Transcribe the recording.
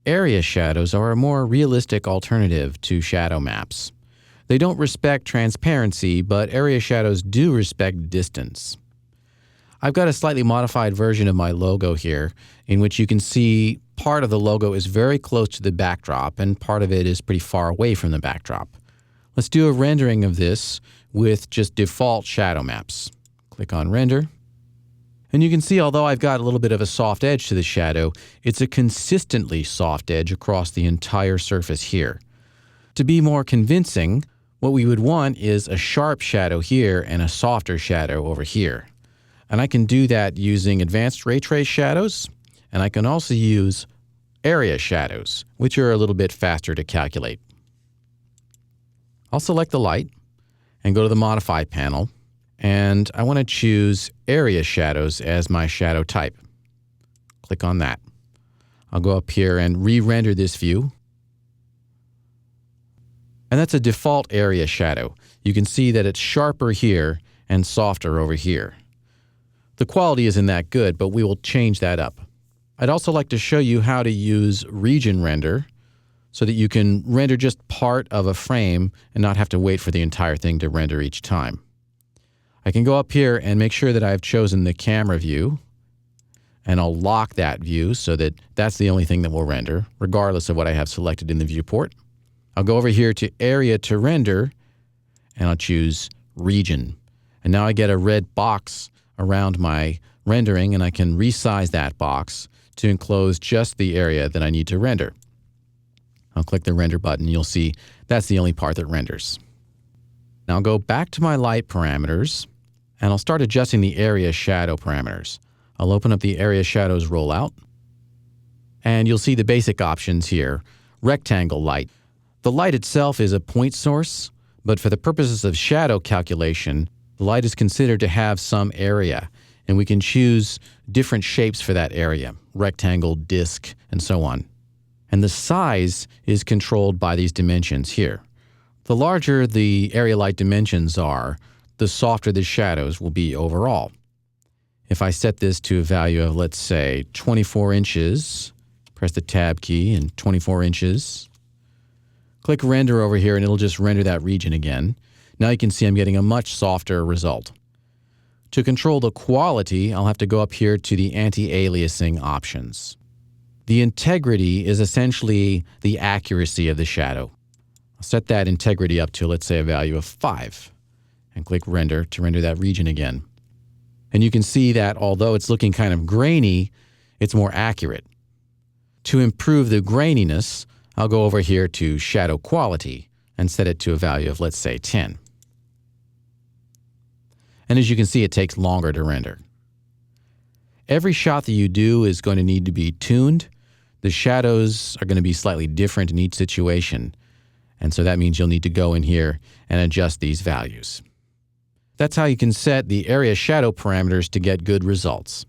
Area shadows are a more realistic alternative to shadow maps. They don't respect transparency, but area shadows do respect distance. I've got a slightly modified version of my logo here, in which you can see part of the logo is very close to the backdrop and part of it is pretty far away from the backdrop. Let's do a rendering of this with just default shadow maps. Click on Render. And you can see, although I've got a little bit of a soft edge to the shadow, it's a consistently soft edge across the entire surface here. To be more convincing, what we would want is a sharp shadow here and a softer shadow over here. And I can do that using advanced ray trace shadows, and I can also use area shadows, which are a little bit faster to calculate. I'll select the light and go to the Modify panel, and I want to choose area shadows as my shadow type. Click on that. I'll go up here and re-render this view. And that's a default area shadow. You can see that it's sharper here and softer over here. The quality isn't that good, but we will change that up. I'd also like to show you how to use region render so that you can render just part of a frame and not have to wait for the entire thing to render each time. I can go up here and make sure that I've chosen the camera view, and I'll lock that view so that that's the only thing that will render, regardless of what I have selected in the viewport. I'll go over here to Area to Render, and I'll choose Region. And now I get a red box around my rendering, and I can resize that box to enclose just the area that I need to render. I'll click the Render button. You'll see that's the only part that renders. Now I'll go back to my light parameters, and I'll start adjusting the area shadow parameters. I'll open up the area shadows rollout, and you'll see the basic options here. Rectangle light. The light itself is a point source, but for the purposes of shadow calculation, the light is considered to have some area, and we can choose different shapes for that area, rectangle, disc, and so on. And the size is controlled by these dimensions here. The larger the area light dimensions are, the softer the shadows will be overall. If I set this to a value of, let's say, 24 inches, press the Tab key and 24 inches, click Render over here and it'll just render that region again. Now you can see I'm getting a much softer result. To control the quality, I'll have to go up here to the anti-aliasing options. The integrity is essentially the accuracy of the shadow. I'll set that integrity up to, let's say, a value of 5, and click Render to render that region again. And you can see that although it's looking kind of grainy, it's more accurate. To improve the graininess, I'll go over here to Shadow Quality and set it to a value of, let's say, 10. And as you can see, it takes longer to render. Every shot that you do is going to need to be tuned. The shadows are going to be slightly different in each situation. And so that means you'll need to go in here and adjust these values. That's how you can set the area shadow parameters to get good results.